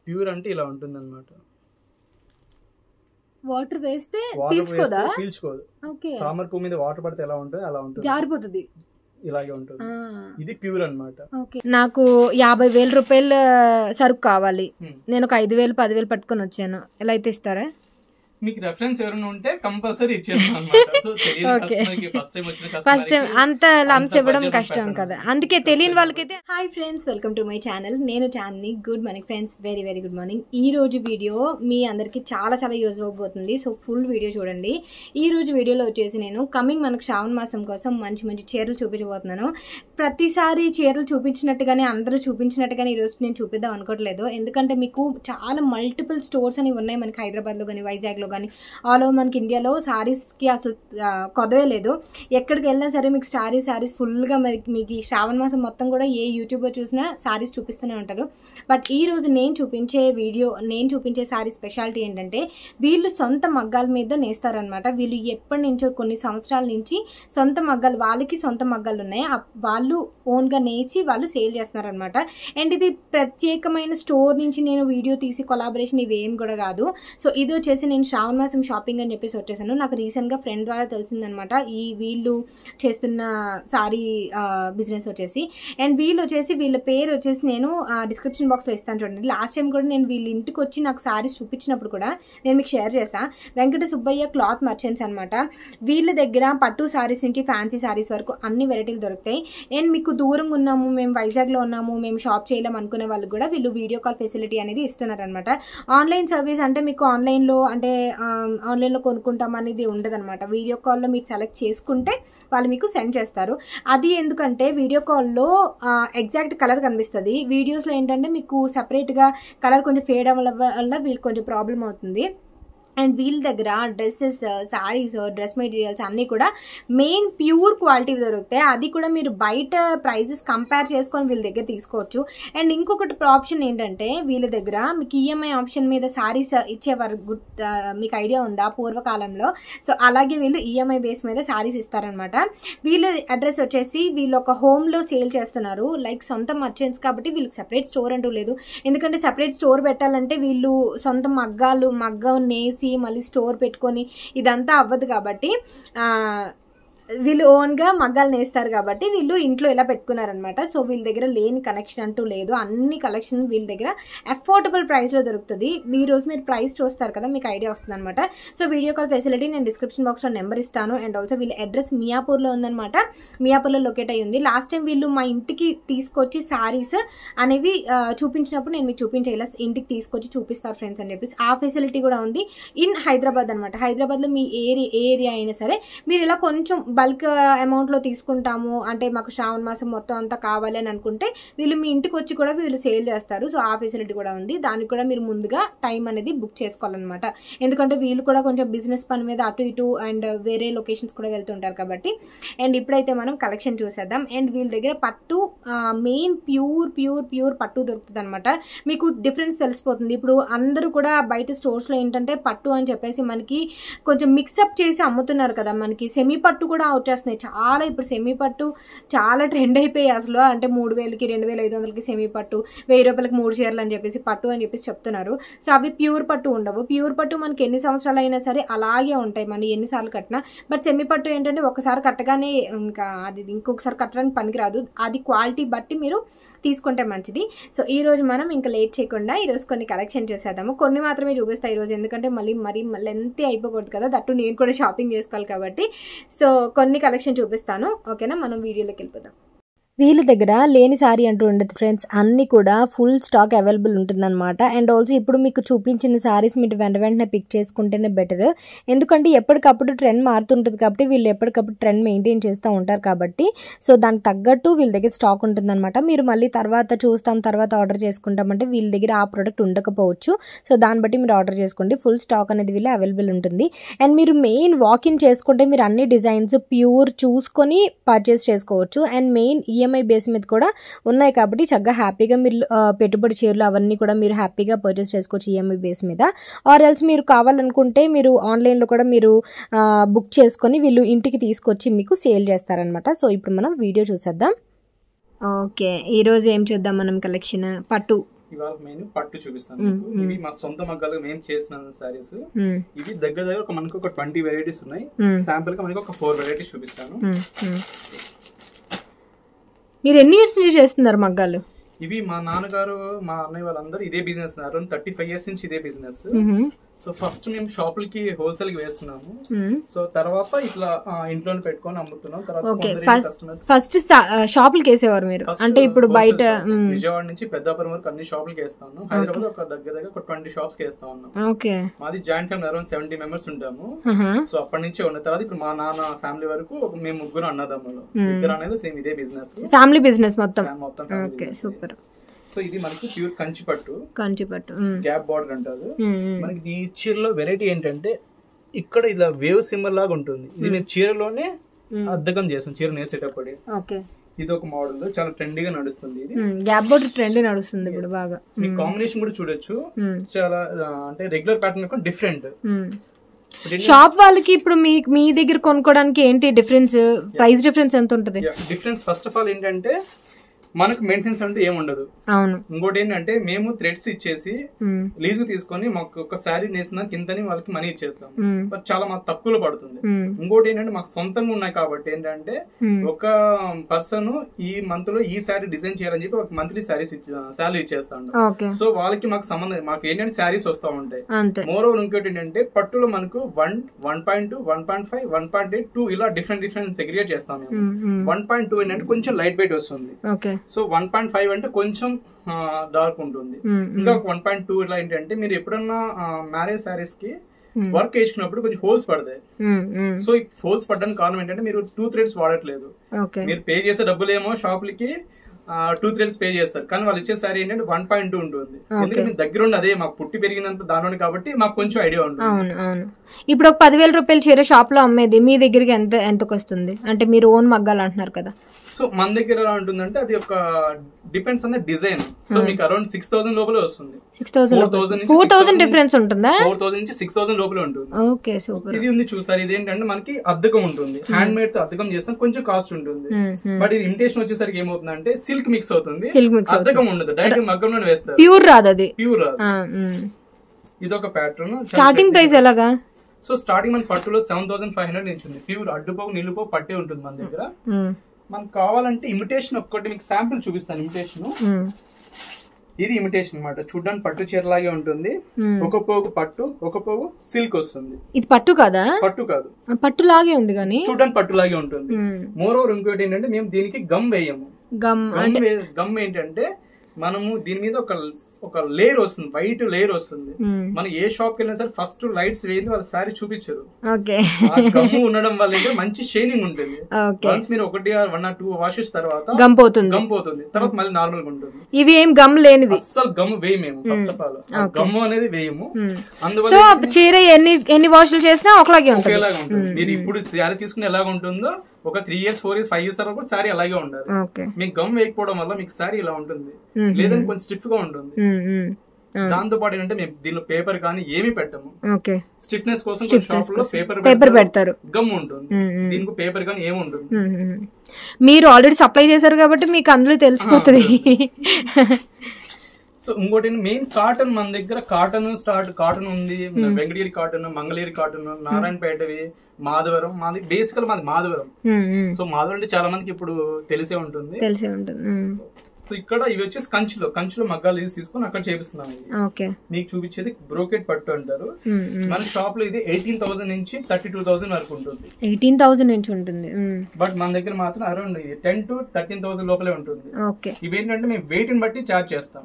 Pure అంటే ఇలా ఉంటుందన్నమాట. వాటర్ వేస్తే పీల్చుకోదు. ఓకే, తామర పువ్వు మీద వాటర్ పడితే ఎలా ఉంటుంది అలా ఉంటుంది, జారిపోతుంది, ఇలాగే ఉంటుంది. ఇది ప్యూర్ అన్నమాట. నాకు 50,000 రూపాయల సరుకు కావాలి, నేను ఒక 5,000 10,000 పట్టుకొని వచ్చాను, ఎలా అయితే ఇస్తారా? మీకు రెఫరెన్స్ ఎవరైనా ఉంటే కంపల్సరీ ఇచ్చేస్తాం అన్నమాట. సో తెలియని ఫస్ట్ టైం అంత లంప్స్ ఇవ్వడం కష్టం కదా, అందుకే తెలియని వాళ్ళకైతే. Hi friends, welcome to my channel. నేను Chandini. Good morning friends, very very good morning. ఈ రోజు వీడియో మీ అందరికి చాలా చాలా యూజ్ అవ్వబోతుంది, సో ఫుల్ వీడియో చూడండి. ఈ రోజు వీడియోలో వచ్చేసి నేను కమింగ్ మనకు శ్రావణ మాసం కోసం మంచి మంచి చీరలు చూపించబోతున్నాను. ప్రతిసారి చీరలు చూపించినట్టుగానే అందరూ చూపించినట్టుగానే ఈరోజు నేను చూపిద్దాం అనుకోవట్లేదు, ఎందుకంటే మీకు చాలా మల్టిపుల్ స్టోర్స్ అని ఉన్నాయి మనకి హైదరాబాద్లో కానీ వైజాగ్లో కానీ ఆల్ ఓవర్ మనకి ఇండియాలో శారీస్కి అసలు కొదవే లేదు. ఎక్కడికి వెళ్ళినా సరే మీకు శారీస్ ఫుల్గా మీకు ఈ శ్రావణ మాసం మొత్తం కూడా ఏ యూట్యూబర్ చూసినా శారీస్ చూపిస్తూనే ఉంటారు. బట్ ఈరోజు నేను చూపించే శారీ స్పెషాలిటీ ఏంటంటే వీళ్ళు సొంత మగ్గాల మీద నేస్తారనమాట. వీళ్ళు ఎప్పటి నుంచో కొన్ని సంవత్సరాల నుంచి సొంత మగ్గాలు, వాళ్ళకి సొంత మగ్గాలు ఉన్నాయి, వాళ్ళు ఓన్గా నేర్చి వాళ్ళు సేల్ చేస్తున్నారనమాట. అండ్ ఇది ప్రత్యేకమైన స్టోర్ నుంచి నేను వీడియో తీసి కొలాబరేషన్ ఇవేం కూడా కాదు. సో ఇది వచ్చేసి నేను శ్రావణ మాసం షాపింగ్ అని చెప్పేసి వచ్చేసాను. నాకు రీసెంట్గా ఫ్రెండ్ ద్వారా తెలిసిందనమాట ఈ వీళ్ళు చేస్తున్న సారీ బిజినెస్ వచ్చేసి. అండ్ వీళ్ళ పేరు వచ్చేసి నేను డిస్క్రిప్షన్ బాక్స్లో ఇస్తాను చూడండి. లాస్ట్ టైం కూడా నేను వీళ్ళ ఇంటికి వచ్చి నాకు సారీస్ చూపించినప్పుడు కూడా నేను మీకు షేర్ చేశాను. వెంకట సుబ్బయ్య క్లాత్ మర్చెంట్స్ అనమాట. వీళ్ళ దగ్గర పట్టు సారీస్ నుంచి ఫ్యాన్సీ సారీస్ వరకు అన్ని వెరైటీలు దొరుకుతాయి. అండ్ మీకు దూరంగా ఉన్నాము, మేము వైజాగ్లో ఉన్నాము, మేము షాప్ చేయలేము అనుకునే వాళ్ళకి కూడా వీళ్ళు వీడియో కాల్ ఫెసిలిటీ అనేది ఇస్తున్నారనమాట. ఆన్లైన్ సర్వీస్ అంటే మీకు ఆన్లైన్లో కొనుక్కుంటాం అనేది ఉండదన్నమాట. వీడియో కాల్లో మీరు సెలెక్ట్ చేసుకుంటే వాళ్ళు మీకు సెండ్ చేస్తారు. అది ఎందుకంటే వీడియో కాల్లో ఎగ్జాక్ట్ కలర్ కనిపిస్తుంది, వీడియోస్లో ఏంటంటే మీకు సపరేట్గా కలర్ కొంచెం ఫేడ్ అవ్వడం వల్ల వీళ్ళకి కొంచెం ప్రాబ్లం అవుతుంది. అండ్ వీళ్ళ దగ్గర డ్రెస్సెస్, శారీస్, డ్రెస్ మెటీరియల్స్ అన్నీ కూడా మెయిన్ ప్యూర్ క్వాలిటీ దొరుకుతాయి. అది కూడా మీరు బయట ప్రైజెస్ కంపేర్ చేసుకొని వీళ్ళ దగ్గర తీసుకోవచ్చు. అండ్ ఇంకొకటి ఆప్షన్ ఏంటంటే వీళ్ళ దగ్గర మీకు ఈఎంఐ ఆప్షన్ మీద శారీస్ ఇచ్చేవారు, మీకు ఐడియా ఉందా పూర్వకాలంలో? సో అలాగే వీళ్ళు ఈఎంఐ బేస్ మీద శారీస్ ఇస్తారనమాట. వీళ్ళ అడ్రస్ వచ్చేసి వీళ్ళు ఒక హోమ్లో సేల్ చేస్తున్నారు, లైక్ సొంత మర్చెంట్స్ కాబట్టి వీళ్ళకి సెపరేట్ స్టోర్ అంటూ లేదు. ఎందుకంటే సెపరేట్ స్టోర్ పెట్టాలంటే వీళ్ళు సొంత మగ్గం నేసి మళ్ళీ స్టోర్ పెట్టుకొని ఇదంతా అవ్వదు కాబట్టి వీళ్ళు ఓన్గా మగ్గాలు నేస్తారు కాబట్టి వీళ్ళు ఇంట్లో ఇలా పెట్టుకున్నారనమాట. సో వీళ్ళ దగ్గర లేని కనెక్షన్ అంటూ లేదు, అన్ని కలెక్షన్ వీళ్ళ దగ్గర అఫోర్డబుల్ ప్రైస్లో దొరుకుతుంది. ఈరోజు మీరు ప్రైస్ చూస్తారు కదా, మీకు ఐడియా వస్తుంది అనమాట. సో వీడియో కాల్ ఫెసిలిటీ నేను డిస్క్రిప్షన్ బాక్స్లో నెంబర్ ఇస్తాను. అండ్ ఆల్సో వీళ్ళ అడ్రస్ మియాపూర్లో ఉందనమాట, మియాపూర్లో లొకేట్ అయ్యి ఉంది. లాస్ట్ టైం వీళ్ళు మా ఇంటికి తీసుకొచ్చి శారీస్ అనేవి చూపించినప్పుడు నేను మీకు చూపించేలా ఇంటికి తీసుకొచ్చి చూపిస్తారు ఫ్రెండ్స్ అని చెప్పేసి ఆ ఫెసిలిటీ కూడా ఉంది ఇన్ హైదరాబాద్ అనమాట. హైదరాబాద్లో మీ ఏరియా అయినా సరే మీరు ఇలా కొంచెం బల్క్ అమౌంట్లో తీసుకుంటాము అంటే మాకు శ్రావణ మాసం మొత్తం అంతా కావాలి అని అనుకుంటే వీళ్ళు మీ ఇంటికి వచ్చి కూడా వీళ్ళు సేల్ చేస్తారు. సో ఆ ఫెసిలిటీ కూడా ఉంది, దానికి కూడా మీరు ముందుగా టైం అనేది బుక్ చేసుకోవాలన్నమాట. ఎందుకంటే వీళ్ళు కూడా కొంచెం బిజినెస్ పని మీద అటు ఇటు అండ్ వేరే లొకేషన్స్ కూడా వెళ్తుంటారు కాబట్టి. అండ్ ఇప్పుడైతే మనం కలెక్షన్ చూసేద్దాం. అండ్ వీళ్ళ దగ్గర పట్టు మెయిన్ ప్యూర్ పట్టు దొరుకుతుంది అనమాట. మీకు డిఫరెన్స్ తెలిసిపోతుంది. ఇప్పుడు అందరూ కూడా బయట స్టోర్స్లో ఏంటంటే పట్టు అని చెప్పేసి మనకి కొంచెం మిక్సప్ చేసి అమ్ముతున్నారు కదా, మనకి సెమీ పట్టు కూడా వచ్చేస్తున్నాయి చాలా. ఇప్పుడు సెమీ పట్టు చాలా ట్రెండ్ అయిపోయాయి అసలు. అంటే 3,000కి 2,500కి సెమీ పట్టు, 1,000 రూపాయలకి 3 చీరలు అని చెప్పేసి పట్టు అని చెప్పేసి చెప్తున్నారు. సో అవి ప్యూర్ పట్టు ఉండవు. ప్యూర్ పట్టు మనకి ఎన్ని సంవత్సరాలు అయినా సరే అలాగే ఉంటాయి, మనం ఎన్నిసార్లు కట్టినా. బట్ సెమీ పట్టు ఏంటంటే ఒకసారి కట్టగానే ఇంకా అది ఇంకొకసారి కట్టడానికి పనికిరాదు, అది క్వాలిటీ బట్టి మీరు తీసుకుంటే మంచిది. సో ఈరోజు మనం ఇంకా లేట్ చేయకుండా ఈరోజు కొన్ని కలెక్షన్ చేసేద్దాము. కొన్ని మాత్రమే చూపిస్తాను ఈరోజు, ఎందుకంటే మళ్ళీ లెంత్ అయిపోకూడదు కదా, దట్టు నేను కూడా షాపింగ్ చేసుకోవాలి కాబట్టి. సో కొన్ని కలెక్షన్ చూపిస్తాను, ఓకేనా? మనం వీడియోలోకి వెళ్ళిపోదాం. వీళ్ళ దగ్గర లేని సారీ అంటూ ఉండదు ఫ్రెండ్స్, అన్నీ కూడా ఫుల్ స్టాక్ అవైలబుల్ ఉంటుందన్నమాట. అండ్ ఆల్సో ఇప్పుడు మీకు చూపించిన సారీస్ మీరు వెంటనే పిక్ చేసుకుంటేనే బెటర్, ఎందుకంటే ఎప్పటికప్పుడు ట్రెండ్ మారుతుంటుంది కాబట్టి వీళ్ళు ఎప్పటికప్పుడు ట్రెండ్ మెయింటైన్ చేస్తూ ఉంటారు కాబట్టి. సో దానికి తగ్గట్టు వీళ్ళ దగ్గర స్టాక్ ఉంటుందన్నమాట. మీరు మళ్ళీ తర్వాత ఆర్డర్ చేసుకుంటామంటే వీళ్ళ దగ్గర ఆ ప్రోడక్ట్ ఉండకపోవచ్చు. సో దాన్ని బట్టి మీరు ఆర్డర్ చేసుకోండి, ఫుల్ స్టాక్ అనేది వీళ్ళు అవైలబుల్ ఉంటుంది. అండ్ మీరు మెయిన్ వాకిన్ చేసుకుంటే మీరు అన్ని డిజైన్స్ ప్యూర్ చూసుకొని పర్చేస్ చేసుకోవచ్చు. అండ్ మెయిన్ ఈఎంఐ బేస్ మీద కూడా ఉన్నాయి కాబట్టి చక్కగా హ్యాపీగా మీరు పెట్టుబడి చీరలు అవన్నీ కూడా మీరు హ్యాపీగా పర్చేస్ చేసుకోవచ్చు ఈఎంఐ బేస్ మీద. ఆర్ ఎల్స్ మీరు కావాలనుకుంటే మీరు ఆన్లైన్లో కూడా మీరు బుక్ చేసుకొని వీళ్ళు ఇంటికి తీసుకొచ్చి మీకు సేల్ చేస్తారనమాట. సో ఇప్పుడు మనం వీడియో చూసేద్దాం. ఓకే, ఈరోజు ఏం చూద్దాం మనం కలెక్షన్? ఇవాళ మెయిన్ పట్టు చూపిస్తాను మీకు. ఇవి మా సొంత మగ్గాలు మేము చేసిన సారీస్. ఇవి దగ్గర దగ్గర మనకు ఒక 20 వెరైటీస్ ఉన్నాయి. శాంపుల్ గా మనకి ఒక 4 వెరైటీస్ చూపిస్తాను. మీరు ఎన్ని ఇయర్స్ నుంచి చేస్తున్నారు మగ్గాలు? ఇవి మా నాన్నగారు మా అన్నయ్య వాళ్ళందరూ ఇదే బిజినెస్, అరౌండ్ 35 years నుంచి ఇదే బిజినెస్. సో ఫస్ట్ మేము షాపులకి హోల్సేల్ కి వేస్తున్నాము. సో తర్వాత ఇట్లా ఇంట్లోనే పెట్టుకొని అమ్ముతున్నాం. తర్వాత ఫస్ట్ షాపులకి వేసేవారు మీరు? అంటే ఇప్పుడు బయట విజయవాడ నుంచి పెద్దాపురం వరకు అన్ని షాపులకి వేస్తాను. హైదరాబాద్ ఒక దగ్గర ఒక 20 shops కి వేస్తా ఉన్నాం. మాది జాయింట్ ఫ్యామిలీ, అరౌండ్ 70 members ఉంటాము. సో అప్పటి నుంచే ఉన్న తర్వాత ఇప్పుడు మా నాన్న ఫ్యామిలీ వరకు మేము ముగ్గురు అన్నదమ్ములు. ఇద్దరు అనేది సేమ్ ఇదే బిజినెస్, ఫ్యామిలీ బిజినెస్ మొత్తం. సూపర్. సో ఇది మనకి ప్యూర్ కంచి పట్టు గ్యాప్ బార్డర్ అంటారు. మనకి ఈ చీరలో వెరైటీ ఏంటంటే ఇక్కడ ఇలా వేవ్ సింబల్ లాగా ఉంటుంది. ఇది మేము చీరలోనే అద్దకం చేస్తాం చీర నేసేటప్పుడు. ఇది ఒక మోడల్ చాలా ట్రెండీగా నడుస్తుంది. ఇది గ్యాప్ బార్డర్ ట్రెండ్ నడుస్తుంది ఇప్పుడు బాగా. ఈ కాంబినేషన్ కూడా చూడొచ్చు, చాలా అంటే రెగ్యులర్ ప్యాటర్న్ డిఫరెంట్. షాప్ వాళ్ళకి ఇప్పుడు మీ దగ్గర కొనుక్కోవడానికి ఏంటి డిఫరెన్స్? ప్రైస్ డిఫరెన్స్ ఎంత ఉంటుంది? డిఫరెన్స్ ఫస్ట్ ఆఫ్ ఆల్ ఏంటంటే మనకు మెయింటెనెన్స్ అంటే ఏముండదు. అవును. ఇంకోటి ఏంటంటే మేము థ్రెడ్స్ ఇచ్చేసి లీజు తీసుకొని మాకు ఒక శారీ నేసిన కిందని వాళ్ళకి మనీ ఇచ్చేస్తాం. బట్ చాలా మాకు తక్కువలో పడుతుంది. ఇంకోటి ఏంటంటే మాకు సొంతంగా ఉన్నాయి కాబట్టి ఏంటంటే ఒక పర్సన్ ఈ మంత్ లో ఈ శారీ డిజైన్ చేయాలని చెప్పి ఒక మంత్లీ శాలరీ ఇచ్చేస్తాను. సో వాళ్ళకి మాకు సంబంధం, మాకు ఏంటంటే శారీస్ వస్తా ఉంటాయి. మోర్ ఓవర్ ఇంకోటి ఏంటంటే పట్టులో మనకు 1, 1.2, 1.5, 1.8, 2 ఇలా డిఫరెంట్ సెగ్రిగేట్ చేస్తాం. 1.2 ఏంటంటే కొంచెం లైట్ వెయిట్ వస్తుంది. సో 1.5 అంటే కొంచెం డార్క్ ఉంటుంది. ఇంకా 1.2 ఇలా ఏంటంటే మీరు ఎప్పుడన్నా మ్యారేజ్ శారీస్ కి వర్క్ వేసుకున్నప్పుడు కొంచెం హోల్స్ పడతాయి. సో ఈ హోల్స్ పడడానికి కారణం ఏంటంటే మీరు 2 threads వాడట్లేదు. మీరు పే చేసే డబ్బులేమో షాపులకి 2 threads పే చేస్తారు, కానీ వాళ్ళు ఇచ్చే సారీ ఏంటంటే 1.2 ఉంటుంది. ఎందుకంటే దగ్గర ఉండి అదే మాకు పుట్టి పెరిగినంత దానిలోనే కాబట్టి మాకు కొంచెం ఐడియా ఉంటుంది. ఇప్పుడు ఒక 10,000 రూపాయల చీర షాప్ లో అమ్మేది మీ దగ్గరికి ఎంతకు వస్తుంది? అంటే మీరు ఓన్ మగ్గాలు అంటున్నారు కదా. సో మన దగ్గర ఎలా ఉంటుందంటే అది ఒక depends on the design. So మీకు అరౌండ్ 6,000 లోపలే వస్తుంది. 4,000 డిఫరెన్స్ ఉంటుందా? 4,000 నుంచి 6,000 లోపలే ఉంటుంది. Okay, super. ఇది ఉంది చూసారు, ఇది ఏంటంటే మనకి అద్దకం ఉంటుంది. హ్యాండ్ మేడ్ తో అద్దకం చేస్తాం, కొంచెం కాస్ట్ ఉంటుంది. బట్ ఇది ఇమిటేషన్ వచ్చేసరికి ఏమవుతుందంటే సిల్క్ మిక్స్ అవుతుంది, అద్దకం ఉండదు, డైరెక్ట్ మగ్గంలోనే వేస్తారు. ప్యూర్ రాదు, అది ప్యూర్ రాదు. ఇది ఒక ప్యాటర్న్. స్టార్టింగ్ ప్రైస్ ఎలాగా? సో స్టార్టింగ్ మన పట్టులో 7,500 నుంచి ఉంది. ప్యూర్ అడ్డుపోగు నిలుపోగు పట్టే ఉంటుంది మన దగ్గర. మనకు కావాలంటే ఇమిటేషన్ ఒక్కటి మీకు శాంపుల్ చూపిస్తాను. ఇమిటేషన్, ఇది ఇమిటేషన్ అన్నమాట. చూడడానికి పట్టు చీరలాగే ఉంటుంది. ఒక పోగు పట్టు, ఒక పోగు సిల్క్ వస్తుంది. ఇది పట్టు కాదా? పట్టు కాదు, పట్టు లాగే ఉంది కానీ చూడడానికి పట్టు లాగే ఉంటుంది. మోర్ ఓవర్ ఇంకోటి ఏంటంటే మేము దీనికి గమ్ వేయము. గమ్ ఏంటంటే మనము దీని మీద ఒక లేయర్ వస్తుంది, వైట్ లేయర్ వస్తుంది. మనం ఏ షాప్ కి వెళ్ళినా సరే ఫస్ట్ లైట్స్ వేయింది వాళ్ళ సారీ చూపించారు. గమ్ము ఉండడం వల్ల మంచి షైనింగ్ ఉంటుంది. వన్స్ మీరు 1 or 2 వాషెస్ తర్వాత గమ్ పోతుంది, తర్వాత మళ్ళీ నార్మల్ గా ఉంటుంది. ఇవి ఏం గమ్ లేనివి, అస్సలు గమ్ వేయమేము. ఫస్ట్ ఆఫ్ ఆల్ గమ్ము అనేది వేయము. అందువల్ల చీర ఎన్ని వాషులు చేసినా ఒకేలాగే ఉంటుంది. మీరు ఇప్పుడు సారీ తీసుకుని ఎలాగ ఉంటుందో ఒక 3 years 4 years 5 years తర్వాత కూడా సారీ అలాగే ఉండాలి. మీకు గమ్ వేయకపోవడం వల్ల మీకు సారీ ఇలా ఉంటుంది, లేదంటే కొంచెం స్టిఫ్ గా ఉంటుంది. దాంతో పాటు ఏంటంటే మేము దీనిలో పేపర్ కానీ ఏమి పెట్టము. స్టిఫ్నెస్ కోసం షాప్ లో పేపర్ పెడతారు, గమ్ ఉంటుంది. దీనికి పేపర్ కానీ ఏమి ఉంటుంది. మీరు ఆల్రెడీ సప్లై చేశారు కాబట్టి మీకు అందులో తెలిసిపోతుంది. సో ఇంకోటి మెయిన్ కాటన్, మన దగ్గర కాటన్ ఉంది. వెంకటగిరి కాటన్, మంగళగిరి కాటన్, నారాయణపేటవి, మాధవరం. మాది బేసికల్ మాది మాధవరం. సో మాధవరం అంటే చాలా మందికి ఇప్పుడు తెలిసే ఉంటుంది. సో ఇక్కడ ఇవి వచ్చేసి కంచిలో మగ్గాలు తీసుకొని అక్కడ చేపిస్తున్నాం. మీకు చూపించేది బ్రోకెట్ పట్టు అంటారు. మన షాప్ లో ఇది 18,000 నుంచి 32,000 వరకు ఉంటుంది. 18,000 నుంచి ఉంటుంది. బట్ మన దగ్గర మాత్రం అరౌండ్ 10 to 13,000 లోపలే ఉంటుంది. ఇవేంటంటే మేము వెయిట్ ని బట్టి చార్జ్ చేస్తాం,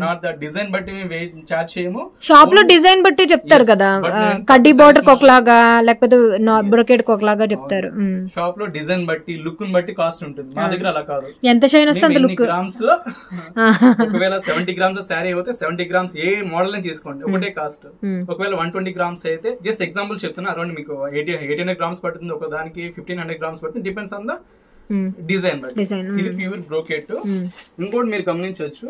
నాట్ ద డిజైన్ బట్టి మేము వెయిట్ చార్జ్ చేయము. షాప్ లో డిజైన్ బట్టి చెప్తారు కదా, కడ్డీ బోర్డర్ ఒకలాగా లేకపోతే బ్రోకెట్ ఒకలాగా చెప్తారు. షాప్ లో డిజైన్ బట్టి లుక్ ని బట్టి కాస్ట్ ఉంటుంది. మా దగ్గర అలా కాదు, ఎంత షైన్ వస్తే అంత లుక్. గ్రామ్స్ లో ఒకవేళ 70 grams శారీ అయితే 70 grams ఏ మోడల్ తీసుకోండి ఒకటే కాస్ట్. ఒకవేళ 120 grams అయితే జస్ట్ ఎగ్జాంపుల్ చెప్తున్నా, అరౌండ్ మీకు 800 grams పడుతుంది, ఒక దానికి 1,500 grams పడుతుంది. డిపెండ్స్ ఆన్ ద డిజైన్ బట్టి. ఇది ప్యూర్ బ్రోకెట్. ఇంకోటి మీరు గమనించవచ్చు,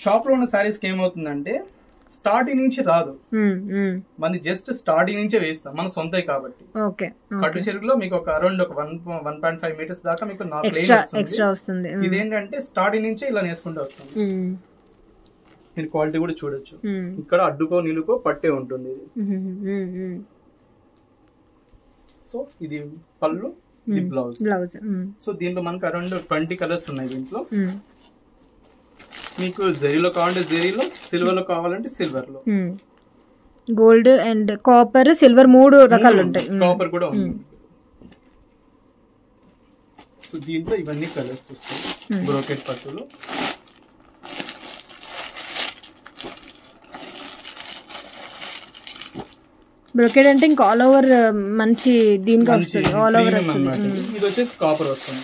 షాప్ లో ఉన్న శారీస్ కి ఏమవుతుందంటే స్టార్టింగ్ నుంచి రాదు, మన జస్ట్ స్టార్టింగ్ నుంచే వేస్తాం, మన సొంతයි కాబట్టి. పట్టు చెరుకులో మీకు ఒక అరౌండ్ ఒక 1.5 meters దాకా మీకు ఎక్స్ట్రా వస్తుంది. ఇదేంటంటే స్టార్టింగ్ నుంచే ఇలా నేర్చుకుంటూ వస్తుంది. మీరు క్వాలిటీ కూడా చూడొచ్చు. ఇక్కడ అడ్డుకో నిలుకో పట్టే ఉంటుంది ఇది. సో ఇది పళ్ళు, ఇది బ్లౌజ్. సో దీంట్లో మనకు అరౌండ్ 20 కలర్స్ ఉన్నాయి దీంట్లో. మీకు జరీలో కావాలంటే జరీలో, సిల్వర్ లో కావాలంటే సిల్వర్ లో, గోల్డ్ అండ్ కాపర్, సిల్వర్ 3 రకాలు ఉంటాయి. కాపర్ కూడా ఉంది. సో దీంట్లో ఇవన్నీ కలర్స్ చూస్తాయి. బ్రోకెట్ పట్టులు, బ్రోకెట్ అంటే ఇంకా ఆల్ ఓవర్ మంచి దీనికి వస్తుంది, ఆల్ ఓవర్ వస్తుంది. ఇది వచ్చేసి కాపర్ వస్తుంది,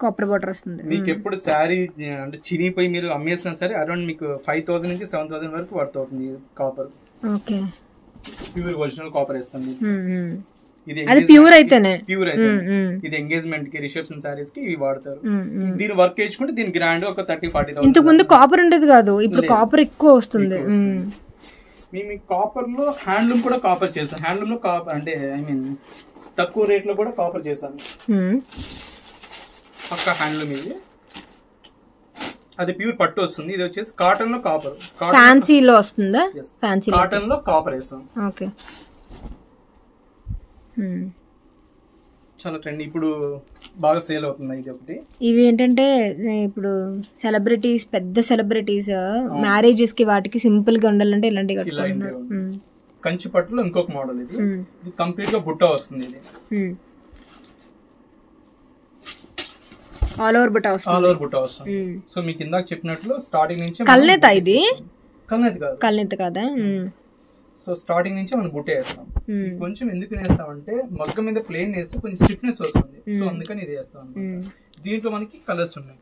కాపర్ బార్డర్ వస్తుంది. మీకు ఎప్పుడు శారీ అంటే చినిగిపోయి మీరు అమ్మేసినా సరే అరౌండ్ మీకు 5000 నుంచి 7000 వరకు వర్త్ అవుతుంది copper. Okay, pure original copper వేస్తుంది. అది ప్యూర్ అయితేనే, ప్యూర్ అయితే ఇది ఎంగేజ్మెంట్ కి, రిసెప్షన్ సారీస్ కి ఇవి వాడతారు. దీని వర్క్ వేసుకుంటే దీని గ్రాండ్ ఒక 30-40,000. ఇంతకు ముందు కాపర్ ఉండేది కాదు, ఇప్పుడు కాపర్ ఎక్కువ వస్తుంది. మేము కాపర్ లో హ్యాండ్లూమ్ కూడా కాపర్ చేసాం. హ్యాండ్లూమ్ లో కాపర్ అంటే ఐ మీన్ తక్కువ రేట్ లో కూడా కాపర్ చేసాము. పక్క హ్యాండ్లూమ్ ఇది, అది ప్యూర్ పట్టు వస్తుంది. ఇది వచ్చేసి కాటన్ లో కాపర్, ఫ్యాన్సీలో వస్తుందా? ఫ్యాన్సీ కాటన్ లో కాపర్ వేసాం. ఓకే, చాలా ట్రెండ్, ఇప్పుడు బాగా సేల్ అవుతుంది. ఇది ఒకటి. ఇవి ఏంటంటే ఇప్పుడు సెలబ్రిటీస్, పెద్ద సెలబ్రిటీస్ మ్యారేజెస్ కి వాటికి సింపుల్ గా ఉండాలంటే ఇలాంటి కంచి పట్టులో ఇంకొక మోడల్. ఇది కంప్లీట్ గా బుట్ట వస్తుంది. ఇది ఆల్ ఓవర్ బుట్ట వస్తుంది. ఆల్ ఓవర్ బుట్ట వస్తుంది. సో మీకు ఇందాక చెప్పినట్లు స్టార్టింగ్ నుంచి కల్నేత, ఇది కల్నేత కాదు, కల్నేత కాదా? సో స్టార్టింగ్ నుంచి మనం బుట్ట వేస్తాం. కొంచెం ఎందుకు వేస్తామంటే మగ్గ మీద ప్లేన్ వేస్తే కొంచెం స్టిఫ్నెస్ వస్తుంది. సో అందుకని ఇది వేస్తాం. దీంట్లో మనకి కలర్స్ ఉన్నాయి.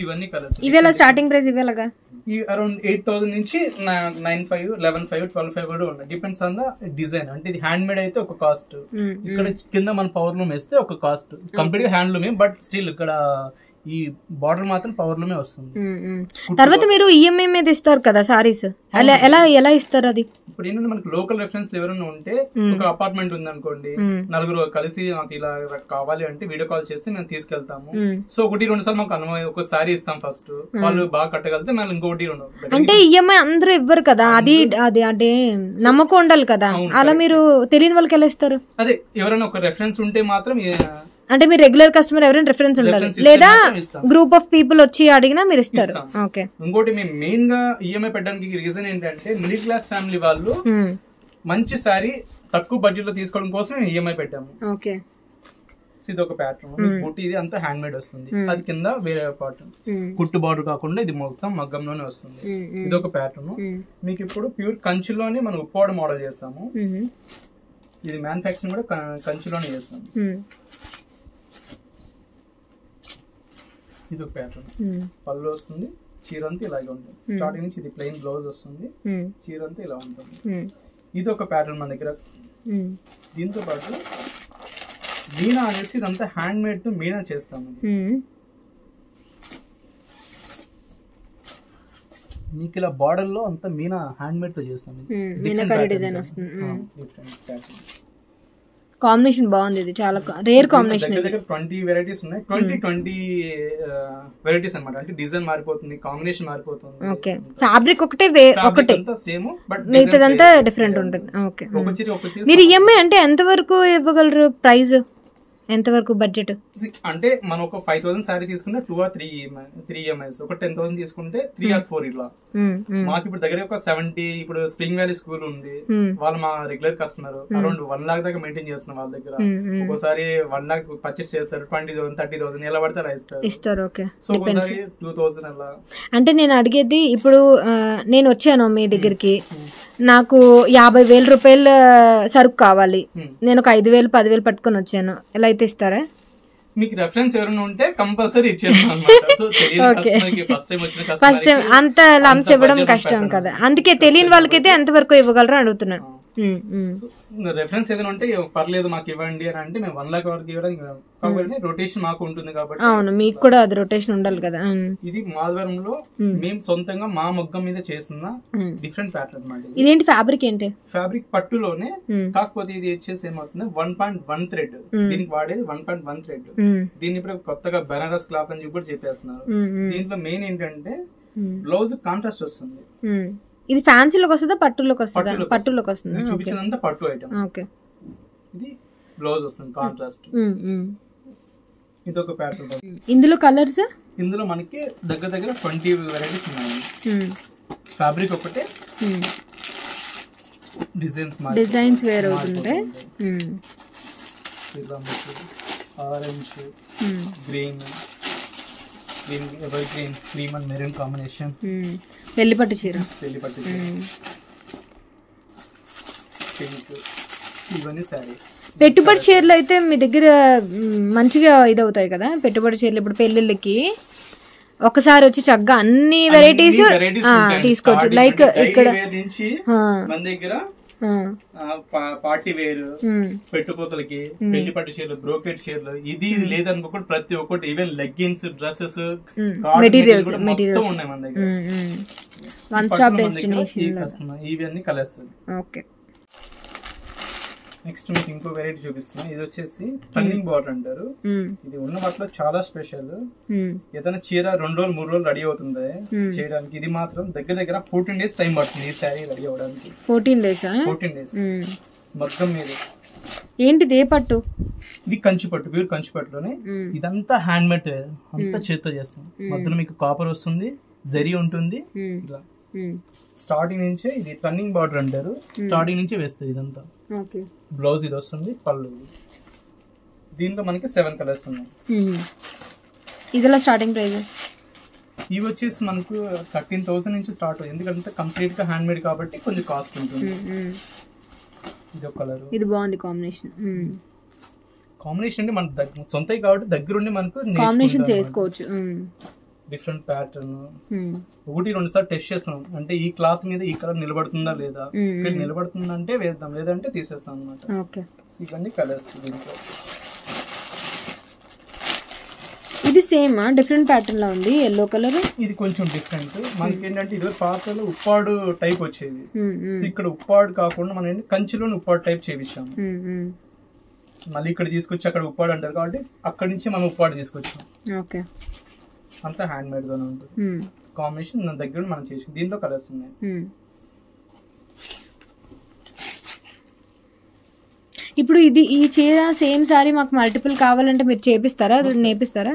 ఇవన్నీ కలర్స్. ఇవేలా స్టార్టింగ్ ప్రైస్ ఇవేలాగా? ఈ అరౌండ్ 8,000 నుంచి 9,500, 11,500, 12,500 కూడా ఉన్నాయి. Depends on the design. అంటే ఇది హ్యాండ్ మేడ్ అయితే ఒక కాస్ట్, ఇక్కడ కింద మన పవర్ లూమ్ వేస్తే ఒక కాస్ట్. కంప్లీట్ గా హ్యాండ్ లూమే, బట్ స్టిల్ ఇక్కడ ఈ బార్డర్ మాత్రం పవర్ లూమే వస్తుంది. తర్వాత మీరు ఈఎంఐ మీద ఇస్తారు కదా సారీస్, ఎలా ఇస్తారు అది? ఇప్పుడు ఏంటంటే మనకి లోకల్ రెఫరెన్స్ ఎవరైనా ఉంటే, ఒక అపార్ట్మెంట్ ఉంది అనుకోండి, నలుగురు కలిసి మాకు ఇలా కావాలి అంటే వీడియో కాల్ చేస్తే మేము తీసుకెళ్తాము. సో 1-2 సార్లు మాకు అనుభవం, ఒక సారీ ఇస్తాం ఫస్ట్, వాళ్ళు బాగా కట్టగలిగితే మళ్ళీ ఇంకోటి 2. అంటే ఈఎంఐ అందరూ ఇవ్వరు కదా, అది అంటే నమ్మకం ఉండాలి కదా. అలా మీరు తెలియని వాళ్ళకి ఎలా ఇస్తారు? అదే ఎవరైనా ఒక రెఫరెన్స్ ఉంటే మాత్రం, అంటే మీరు రెగ్యులర్ కస్టమర్ ఎవరైనా రిఫరెన్స్ ఉండాలి, లేదా గ్రూప్ ఆఫ్ పీపుల్ వచ్చి అడిగినా మీరు ఇస్తారు. ఓకే. ఇంకోటి మేము మెయిన్ గా ఈఎంఐ పెట్టడానికి రీజన్ ఏంటంటే, మిడిల్ క్లాస్ ఫ్యామిలీ వాళ్ళు మంచి సారీ తక్కువ బడ్జెట్ లో తీసుకోవడం కోసం మేము ఈఎంఐ పెట్టాము. ఓకే. ఇది ఒక ప్యాటర్న్, బుట్టి ఇది అంతా హ్యాండ్ మేడ్ వస్తుంది. అది కింద వేరే ప్యాటర్న్, కుట్టు బార్డర్ కాకుండా ఇది మొత్తం మగ్గంలోనే వస్తుంది. ఇది ఒక ప్యాటర్న్. మీకు ఇప్పుడు ప్యూర్ కంచిలోనే మనం ఉప్పాడ మోడల్ చేస్తాము. ఇది మ్యానుఫ్యాక్చరింగ్ కూడా కంచిలోనే చేస్తాము. ఇది ఒక ప్యాటర్న్, పళ్ళు వస్తుంది, చీర అంతా ఇలాగే ఉంటుంది. స్టార్టింగ్ నుంచి ఇది ప్లెయిన్ బ్లౌజ్ వస్తుంది, చీర అంతా ఇలా ఉంటుంది. ఇది ఒక ప్యాటర్న్ మన దగ్గర. దీంతో పాటు మీనా అనేసి ఇదంతా హ్యాండ్ మేడ్ తో మీనా చేస్తాము. మీకు ఇలా బార్డర్ లో అంతా మీనా హ్యాండ్ మేడ్ తో చేస్తాము. కాంబినేషన్ బాగుంది, ఇది చాలా రేర్ కాంబినేషన్. 20 వెరైటీస్ ఉన్నాయి. 20 వెరైటీస్ అన్నమాట. అంటే డిజైన్ మారిపోతుంది, కాంబినేషన్ మారిపోతుంది. ఓకే. ఫ్యాబ్రిక్ ఒకటే సేమ్, బట్ మిగతాదంతా డిఫరెంట్ ఉంటుంది. ఓకే. మీరు ఈఎంఐ అంటే ఎంత వరకు ఇవ్వగలరు? ప్రైస్ ఎంత వరకు బడ్జెట్? అంటే మనం ఒక 5,000 సారీ తీసుకుంటే 2 or 3 EMIs, ఒక 10,000 తీసుకుంటే 3 or 4 ఇలా. మాకు ఇప్పుడు దగ్గర ఒక 70. ఇప్పుడు స్ప్రింగ్ వ్యాలీ స్కూల్ ఉంది, వాళ్ళు మా రెగ్యులర్ కస్టమర్. అరౌండ్ 1 lakh దాకా మెయింటైన్ చేస్తున్నాం వాళ్ళ దగ్గర. ఒక్కోసారి 1 lakh పర్చేస్ చేస్తారు, 20,000, 30,000 ఎలా పడితే అలా ఇస్తారు. సో ఒకసారి 2,000 అలా. అంటే నేను అడిగేది, ఇప్పుడు నేను వచ్చాను మీ దగ్గరికి, నాకు 50,000 రూపాయల సరుకు కావాలి, నేను ఒక 5,000, 10,000 పట్టుకొని వచ్చాను, ఎలా అయితే ఇస్తారా? మీకు రెఫరెన్స్ ఎవరైనా ఉంటే కంపల్సరీ ఇచ్చేస్తాం అన్నమాట. సో ఫస్ట్ టైం అంత లంప్స్ ఇవ్వడం కష్టం కదా, అందుకే తెలియని వాళ్ళకైతే ఎంత వరకు ఇవ్వగలరు అడుగుతున్నాను. రెఫరెన్స్ ఏదైనా ఉంటే పర్లేదు మాకు ఇవ్వండి అని అంటే మేము 1 lakh వరకు ఇవ్వడానికి, కాబట్టి రొటేషన్ మాకు ఉంటుంది కాబట్టి. అవును, మీకు కూడా అది రొటేషన్ ఉండాలి కదా. ఇది మాధవరంలో మేము సొంతంగా మా మొగ్గం మీద చేస్తున్న డిఫరెంట్ ప్యాటర్న్ అన్నమాట. ఇదేంటి ఫ్యాబ్రిక్? ఏంటి ఫ్యాబ్రిక్? పట్టులోనే, కాకపోతే ఇది వచ్చేసి ఏమవుతుంది 1.1 థ్రెడ్. దీనికి వాడేది 1.1 థ్రెడ్. దీన్ని ఇప్పుడు కొత్తగా బెనారస్ క్లాత్ అని కూడా చెప్పేస్తున్నారు. దీంట్లో మెయిన్ ఏంటంటే బ్లౌజ్ కాంట్రాస్ట్ వస్తుంది. ఇది ఫ్యాన్సీలోకి వస్తుందా పట్టులోకి వస్తుందా? పట్టులోకి వస్తుంది. చూపించినంత పట్టు ఐటమ్. ఓకే. ఇది బ్లౌజ్ వస్తుంది కాంట్రాస్ట్. ఇది ఒక ప్యాటర్న్. ఇందులో కలర్స్ ఇందులో మనకి దగ్గర 20 వెరైటీస్ ఉన్నాయి. ఫ్యాబ్రిక్ ఒకటే, డిజైన్స్ వేరే అవుతుంటాయి. Orange, green, ever green, cream and maroon combination. పెళ్లిపట్టు చీర, పింక్, ఇవన్నీ సారీ. పెట్టుబడి చీరలు అయితే మీ దగ్గర మంచిగా ఇదవుతాయి కదా పెట్టుబడి చీరలు. ఇప్పుడు పెళ్ళిళ్ళకి ఒకసారి వచ్చి చక్కగా అన్ని వెరైటీస్ తీసుకోవచ్చు. లైక్ ఇక్కడ మన దగ్గర పార్టీ వేర్, పెట్టుపోతలకి, పెళ్లి పట్టు చీరలు, బ్రోకెట్ చీరలు, ఇది లేదనుకోకుండా ప్రతి ఒక్కటి, ఈవెన్ లెగ్గిన్స్, డ్రెస్సెస్, మెటీరియల్స్ ఉన్నాయి మన దగ్గర. One stop destination. ఇవన్నీ కలర్స్. ఓకే. నెక్స్ట్ మీకు ఇంకో వెరైటీ చూపిస్తున్నా. ఇది వచ్చేసి టర్నింగ్ బార్డర్ అంటారు. ఇది ఉన్న వాటిలో చాలా స్పెషల్. ఏదైనా చీర 2 రోజులు 3 రోజులు రెడీ అవుతుంది చేయడానికి. ఇది మాత్రం దగ్గర 14 days టైం పడుతుంది ఈ శారీ రెడీ అవడానికి. 14 days. మొత్తం మీద ఏంటిది? ఏ పట్టు? ఇది కంచి పట్టు, ప్యూర్ కంచి పట్టులోనే. ఇదంతా హ్యాండ్ మేడ్, అంతా చేత్తో చేస్తాం. మధ్యలో మీకు కాపర్ వస్తుంది, జరీ ఉంటుంది. ఇలా స్టార్టింగ్ నుంచే ఇది టర్నింగ్ బార్డర్ అంటారు. స్టార్టింగ్ నుంచే వేస్తుంది ఇదంతా. బ్లౌజ్ ఇది వస్తుంది, పళ్ళు. దీంట్లో మనకి 7 కలర్స్ ఉన్నాయి. ఇదిలా స్టార్టింగ్ ప్రైస్ ఇవి వచ్చేసి మనకు 13,000 నుంచి స్టార్ట్ అవుతుంది. ఎందుకంటే కంప్లీట్ గా హ్యాండ్ మేడ్ కాబట్టి కొంచెం కాస్ట్ ఉంటుంది. ఇది ఒక కలర్. ఇది బాగుంది కాంబినేషన్. కాంబినేషన్ అంటే మన సొంతవి కాబట్టి దగ్గరుండి మనకు కాంబినేషన్ చేసుకోవచ్చు. Different pattern. 1-2 సార్లు టెస్ట్ చేస్తాం. అంటే ఈ క్లాత్ మీద ఈ కలర్ నిలబడుతుందా లేదా, నిలబడుతుందంటే వేద్దాం, లేదంటే తీసేస్తాం అనమాట. ఇవన్నీ కలర్స్. దీంట్లో ఇది సేమ్ డిఫరెంట్ ప్యాటర్న్ లో ఉంది. Yellow colour. ఇది కొంచెం డిఫరెంట్. మనకి ఏంటంటే ఇది పాతలో ఉప్పాడు టైప్ వచ్చేది. ఇక్కడ ఉప్పాడు కాకుండా మనం కంచిలోని ఉప్పాడు టైప్ చేయించాం. మళ్ళీ ఇక్కడ తీసుకొచ్చి అక్కడ ఉప్పాడు అంటారు కాబట్టి అక్కడి నుంచి మనం ఉప్పాడు తీసుకొచ్చాం. ఓకే. అంతా హ్యాండ్ మేడ్ గానే ఉంటుంది. కాంబినేషన్ నా దగ్గర మనం చేసి. దీంట్లో కలర్స్ ఉన్నాయి. ఇప్పుడు ఇది ఈ చీర సేమ్ సారీ మాకు మల్టిపుల్ కావాలంటే మీరు చేపిస్తారా, నేపిస్తారా?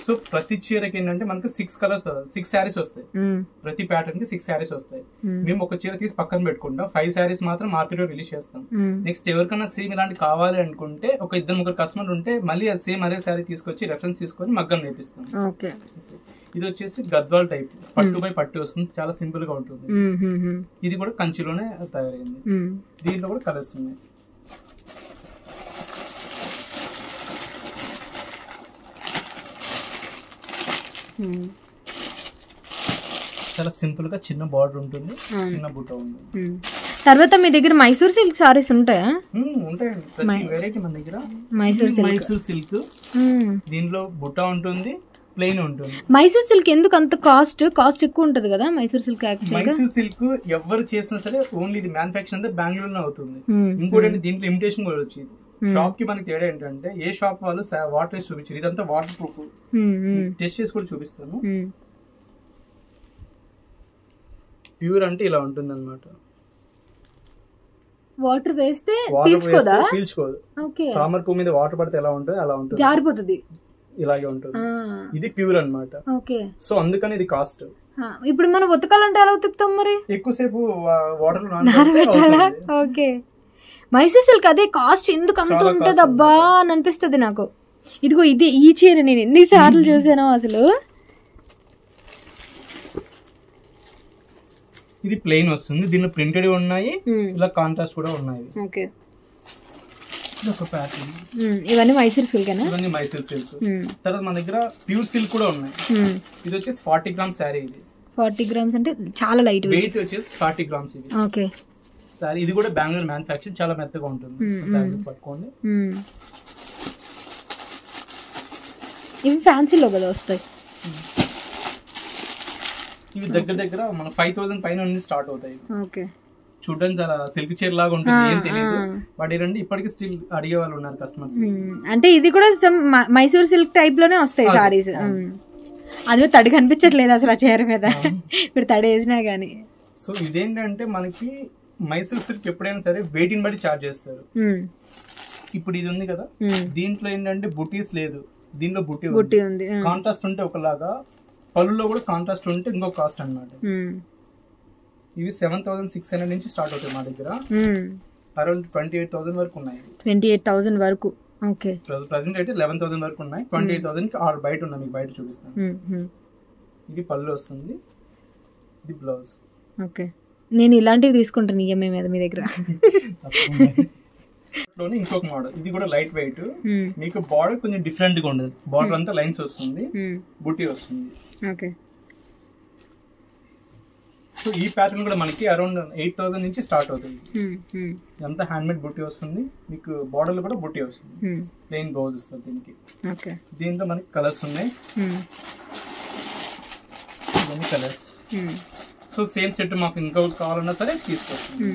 సో ప్రతి చీరకి ఏంటంటే మనకు 6 శారీస్ వస్తాయి. ప్రతి ప్యాటర్న్ కి 6 శారీస్ వస్తాయి. మేము ఒక చీర తీసి పక్కన పెట్టుకుంటాం. 5 శారీస్ మాత్రం మార్కెట్ లో రిలీజ్ చేస్తాం. నెక్స్ట్ ఎవరికైనా సేమ్ ఇలాంటి కావాలి అనుకుంటే ఒక 2-3 కస్టమర్ ఉంటే మళ్ళీ అది సేమ్ అదే శారీ తీసుకొచ్చి రెఫరెన్స్ తీసుకొని మగ్గం నేపిస్తాం. ఇది వచ్చేసి గద్వాల్ టైప్, పట్టు బై పట్టు వస్తుంది. చాలా సింపుల్ గా ఉంటుంది. ఇది కూడా కంచిలోనే తయారైంది. దీంట్లో కూడా కలర్స్ ఉన్నాయి. చాలా సింపుల్ గా చిన్న బార్డర్ ఉంటుంది, చిన్న బుట్ట ఉంటుంది. తర్వాత మీ దగ్గర మైసూర్ సిల్క్ సారీస్ ఉంటాయా? ఉంటాయండి. ప్రతి వెరైటీ మన దగ్గర మైసూర్ సిల్క్. దీనిలో బుట్ట ఉంటుంది, ప్లెయిన్ ఉంటుంది. మైసూర్ సిల్క్ ఎందుకు అంత కాస్ట్ ఎక్కువ ఉంటది కదా మైసూర్ సిల్క్? మైసూర్ సిల్క్ ఎవరు చేసినా సరే ఓన్లీ ఇది మ్యానుఫాక్చర్ అంతా బెంగళూరులో అవుతుంది. ఇంకోటి దీంట్లో ఇమిటేషన్ కూడా వచ్చింది. షాప్ కి మనకి తేడా ఏంటంటే ఏ షాప్ వాళ్ళు వాటర్ వేసి చూపించారు. ఇదంతా వాటర్ ప్రూఫ్. టెస్ట్ చేసి కూడా చూపిస్తాను. ప్యూర్ అంటే ఇలా ఉంటుంది అనమాట. వాటర్ వేస్తే పీల్చుకోదు. తామర పువ్వు మీద వాటర్ పడితే ఎలా ఉంటుంది అలా ఉంటుంది, జారిపోతుంది. ఇలాగే ఉంటుంది. ఇది ప్యూర్ అన్నమాట. సో అందుకని ఇది కాస్ట్. ఇప్పుడు మనం ఉతకాలంటే ఎలా ఉతుకుతాం మరి? ఎక్కువసేపు వాటర్ లో. ఓకే. మైసూర్ సిల్క్ అదే కాస్ట్ ఎందుకు అంత ఉంటది అబ్బా అని అనిపిస్తుంది నాకు. ఇదిగో ఇది ఈ చీర నేను ఎన్నిసార్లు చూసాను అసలు. ఇది ప్లెయిన్ వస్తుంది. దీనిలో ప్రింటెడ్ ఉన్నాయి, ఇలా కాంట్రాస్ట్ కూడా ఉన్నాయి. ఓకే. ఒక ప్యాటర్న్. ఇవన్నీ మైసూర్ సిల్క్. ఇవన్నీ మైసూర్ సిల్క్. తర్వాత మన దగ్గర ప్యూర్ సిల్క్ కూడా ఉన్నాయి. ఇది వచ్చేసి 40 grams శారీ. ఇది 40 grams అంటే చాలా లైట్ వెయిట్ వచ్చేసి 40 grams ఇది. ఓకే. సారీ ఇది కూడా బెంగళూరు మ్యానుఫ్యాక్చర్, చాలా మెత్తగా ఉంటుంది. పట్టుకోండి. ఇవి ఫ్యాన్సీలో కదా వస్తాయి. ఇవి దగ్గర మన 5,000 పైన నుంచి స్టార్ట్ అవుతాయి. ఓకే. చూడడానికి చాలా సిల్క్ చీర లాగా ఉంటుంది, ఏం తెలియదు. బట్ ఏంటంటే ఇప్పటికీ స్టిల్ అడిగే వాళ్ళు ఉన్నారు కస్టమర్స్. అంటే ఇది కూడా మైసూర్ సిల్క్ టైప్ లోనే వస్తాయి సారీస్. అది తడి కనిపించట్లేదు అసలు ఆ చీర మీద, ఇప్పుడు తడి వేసినా గానీ. సో ఇదేంటంటే మనకి మైసూర్ సిల్క్ ఎప్పుడైనా సరే వెయిట్ ని బట్టి చార్జ్ చేస్తారు. ఇప్పుడు ఇది ఉంది కదా, దీంట్లో ఏంటంటే బుటీస్ లేదు, దీంట్లో బుటీ ఉంది. కాంట్రాస్ట్ ఉంటే ఒకలాగా, పళ్ళులో కూడా కాంట్రాస్ట్ ఉంటే ఇంకొక కాస్ట్ అన్నమాట. ఇవి 7,600 నుంచి స్టార్ట్ అవుతాయి మా దగ్గర. అరౌండ్ 28,000 వరకు ఉన్నాయి. 28,000 వరకు. ఓకే. ప్రెసెంట్ అయితే 11,000 వరకు ఉన్నాయి. 28,000 కి 6 బయట ఉన్నాయి, మీకు బయట చూపిస్తాను. ఇది పళ్ళు వస్తుంది, ఇది బ్లౌజ్. ఓకే, నేను ఇలాంటివి తీసుకుంటాను ఈఎంఐ మీద మీ దగ్గర. ఇంకొక మోడల్, ఇది కూడా లైట్ వెయిట్. మీకు బార్డర్ కొంచెం డిఫరెంట్ గా ఉండదు, బార్డర్ అంతా లైన్స్ వస్తుంది, బుటీ వస్తుంది. ఓకే. సో ఈ ప్యాటర్న్ కూడా మనకి అరౌండ్ 8,000 నుంచి స్టార్ట్ అవుతుంది. ఎంత హ్యాండ్ మేడ్ బుట్టి వస్తుంది, మీకు బార్డర్ లో కూడా బుట్టి వస్తుంది, ప్లెయిన్ బ్లౌజ్ వస్తుంది దీనికి. దీంతో మనకి కలర్స్ ఉన్నాయి, ఇవన్నీ కలర్స్. సో సేమ్ సెట్ మాకు ఇంకొకటి కావాలన్నా సరే తీసుకొస్తుంది.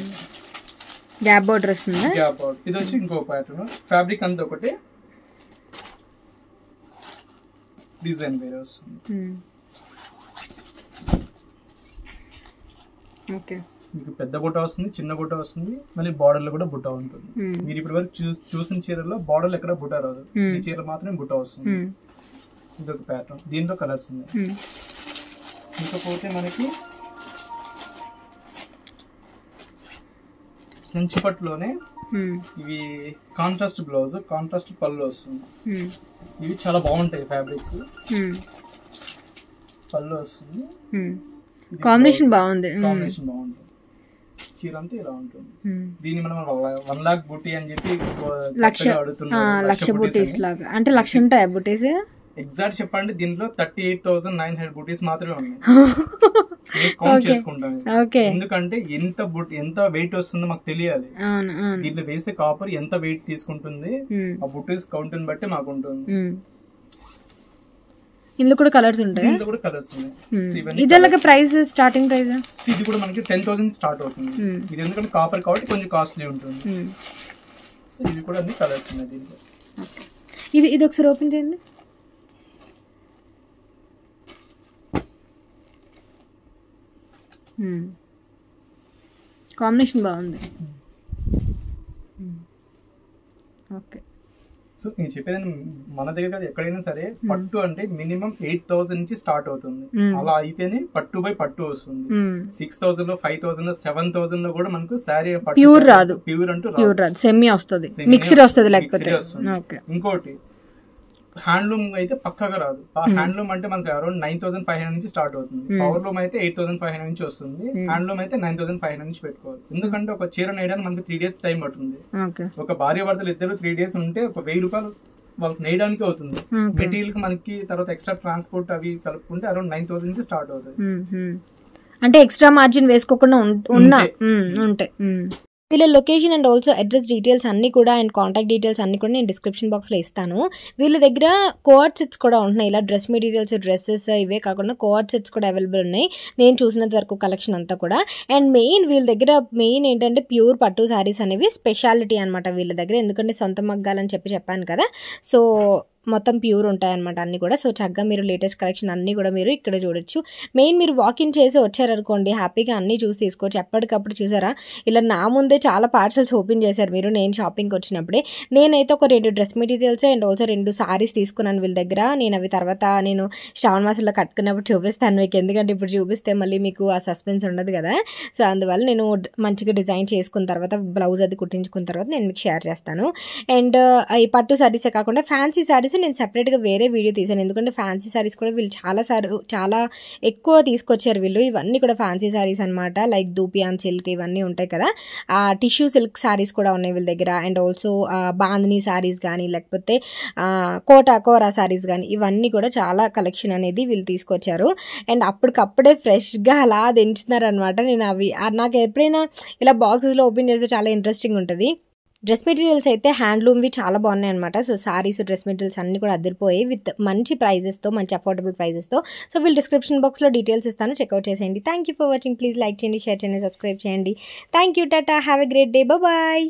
గ్యాప్ బార్డర్ వస్తుంది, గ్యాప్ బార్డర్. ఇది వచ్చి ఇంకో ప్యాటర్న్, ఫ్యాబ్రిక్ అంతా ఒకటి, డిజైన్ వేరే వస్తుంది. మీకు పెద్ద బుట్ట వస్తుంది, చిన్న బుట్ట వస్తుంది, మళ్ళీ బార్డర్ లో కూడా బుట్ట ఉంటుంది. మీరు ఇప్పటి వరకు చూసిన చీరలో బార్డర్ ఎక్కడ బుట్ట రాదు, ఈ చీర మాత్రమే బుట్ట వస్తుంది. ఇదొక ప్యాటర్న్, దీంట్లో కలర్స్ ఉన్నాయి. ఇంకపోతే మనకి కంచిపట్టులోనే ఇవి కాంట్రాస్ట్ బ్లౌజ్, కాంట్రాస్ట్ పళ్ళు వస్తుంది. ఇవి చాలా బాగుంటాయి, ఫ్యాబ్రిక్ పళ్ళు వస్తుంది, కాంబినేషన్ బాగుంది. చీర అంతా ఇలా ఉంటుంది. దీన్ని మనం 1 lakh బుటీ అని చెప్పి లక్ష బుటీస్ లాగా, అంటే లక్ష ఉంటాయా బుటీస్? ఎగ్జాక్ట్ చెప్పండి, దీంట్లో 38,900 బుటీస్ మాత్రమే ఉన్నాయి. కౌంట్ చేసుకుంటాను, ఎందుకంటే ఎంత వెయిట్ వస్తుందో మాకు తెలియాలి. దీంట్లో వేసే కాపర్ ఎంత వెయిట్ తీసుకుంటుంది, ఆ బుటీస్ కౌంట్ ని బట్టి మాకు ఉంటుంది. ఇందులో కూడా కలర్స్ ఉంటాయి. ఇందులో కూడా కలర్స్ ఉన్నాయి. ఇది అలాగే ప్రైస్, స్టార్టింగ్ ప్రైస్ ఇది కూడా మనకి 10,000 స్టార్ట్ అవుతుంది. ఇది ఎందుకంటే కాపర్ కాబట్టి కొంచెం కాస్ట్లీ ఉంటుంది. సో ఇది కూడా అన్ని కలర్స్ ఉన్నాయి దీంట్లో. ఇది ఒకసారి ఓపెన్ చేయండి. కాంబినేషన్ బాగుంది. ఓకే. సో నేను చెప్పేది, మన దగ్గర ఎక్కడైనా సరే పట్టు అంటే మినిమం 8,000 నుంచి స్టార్ట్ అవుతుంది. అలా అయితేనే పట్టు బై పట్టు వస్తుంది. 6,000 లో 5,000 లో 7,000 లో కూడా మనకు శారీ ప్యూర్ రాదు, ప్యూర్ అంటూ రాదు, సెమీ వస్తుంది, మిక్స్డ్ వస్తుంది. లేకపోతే ఇంకోటి హ్యాండ్లూమ్ అయితే పక్కగా రాదు. ఆ హ్యాండ్లూమ్ అంటే మనకి అరౌండ్ 9,500 నుంచి స్టార్ట్ అవుతుంది. పవర్ లూమ్ అయితే 8,500 నుంచి వస్తుంది. హ్యాండ్లూమ్ అయితే 9,500 నుంచి పెట్టుకోవాలి. ఎందుకంటే ఒక చీర నేయడానికి మనకి 3 days టైం పడుతుంది. ఒక భార్య భర్తలు ఇద్దరు 3 days ఉంటే ఒక 1,000 రూపాయలు వాళ్ళకి నేయడానికి అవుతుంది. మెటీరియల్ కి మనకి తర్వాత ఎక్స్ట్రా ట్రాన్స్పోర్ట్ అవి కలుపుకుంటే అరౌండ్ 9,000 నుంచి స్టార్ట్ అవుతుంది. అంటే ఎక్స్ట్రా మార్జిన్ వేసుకోకుండా ఉంటాయి. వీళ్ళ location and also address details అన్ని కూడా అండ్ కాంటాక్ట్ డీటెయిల్స్ అన్ని కూడా నేను డిస్క్రిప్షన్ బాక్స్లో ఇస్తాను. వీళ్ళ దగ్గర కోఆర్డ్ సెట్స్ కూడా ఉంటున్నాయి. ఇలా డ్రెస్ మెటీరియల్స్, డ్రెస్సెస్ ఇవే కాకుండా కోఆర్డ్ సెట్స్ కూడా అవైలబుల్ ఉన్నాయి, నేను చూసినంత వరకు కలెక్షన్ అంతా కూడా. అండ్ వీళ్ళ దగ్గర మెయిన్ ఏంటంటే ప్యూర్ పట్టు శారీస్ అనేవి స్పెషాలిటీ అనమాట వీళ్ళ దగ్గర. ఎందుకంటే సొంత మగ్గాలని చెప్పాను కదా, సో మొత్తం ప్యూర్ ఉంటాయన్నమాట అన్నీ కూడా. సో చక్కగా మీరు లేటెస్ట్ కలెక్షన్ అన్నీ కూడా మీరు ఇక్కడ చూడొచ్చు. మెయిన్ మీరు వాకింగ్ చేసి వచ్చారనుకోండి, హ్యాపీగా అన్నీ చూసి తీసుకోవచ్చు. ఎప్పటికప్పుడు చూసారా, ఇలా నా ముందే చాలా పార్సల్స్ ఓపెన్ చేశారు మీరు, నేను షాపింగ్కి వచ్చినప్పుడే. నేనైతే ఒక 2 dress materials and also 2 saris తీసుకున్నాను వీళ్ళ దగ్గర. నేను అవి తర్వాత నేను శ్రావణ మాసంలో కట్టుకున్నప్పుడు చూపిస్తాను మీకు, ఎందుకంటే ఇప్పుడు చూపిస్తే మళ్ళీ మీకు ఆ సస్పెన్స్ ఉండదు కదా. సో అందువల్ల నేను మంచిగా డిజైన్ చేసుకున్న తర్వాత, బ్లౌజ్ అది కుట్టించుకున్న తర్వాత నేను మీకు షేర్ చేస్తాను. అండ్ ఈ పట్టు శారీసే కాకుండా ఫ్యాన్సీ శారీస్ నేను సెపరేట్గా వేరే వీడియో తీసాను, ఎందుకంటే ఫ్యాన్సీ శారీస్ కూడా వీళ్ళు చాలా ఎక్కువ తీసుకొచ్చారు వీళ్ళు. ఇవన్నీ కూడా ఫ్యాన్సీ శారీస్ అనమాట, లైక్ దూపియాన్ సిల్క్ ఇవన్నీ ఉంటాయి కదా, ఆ టిష్యూ సిల్క్ శారీస్ కూడా ఉన్నాయి వీళ్ళ దగ్గర. అండ్ ఆల్సో బాందినీ శారీస్ కానీ, లేకపోతే కోరా శారీస్ కానీ, ఇవన్నీ కూడా చాలా కలెక్షన్ అనేది వీళ్ళు తీసుకొచ్చారు. అండ్ అప్పటికప్పుడే ఫ్రెష్గా అలా దించుతున్నారు అనమాట. నేను నాకు ఎప్పుడైనా ఇలా బాక్సెస్లో ఓపెన్ చేస్తే చాలా ఇంట్రెస్టింగ్ ఉంటుంది. డ్రెస్ మెటీరియల్స్ అయితే హ్యాండ్లూమ్వి చాలా బాగున్నాయి అనమాట. సో సారీస్, డ్రెస్ మెటీరియల్స్ అన్ని కూడా అదిరిపోయి విత్ మంచి ప్రైజెస్తో, మంచి అఫోర్డబుల్ ప్రైజెస్తో. సో వీళ్ళు డిస్క్రిప్షన్ బాక్స్లో డీటెయిల్స్ ఇస్తాను, చెక్అవుట్ చేసేయండి. Thank you for watching. Please like చేయండి, షేర్ చేయండి, సబ్స్క్రైబ్ చేయండి. Thank you, tata, have a great day, bye.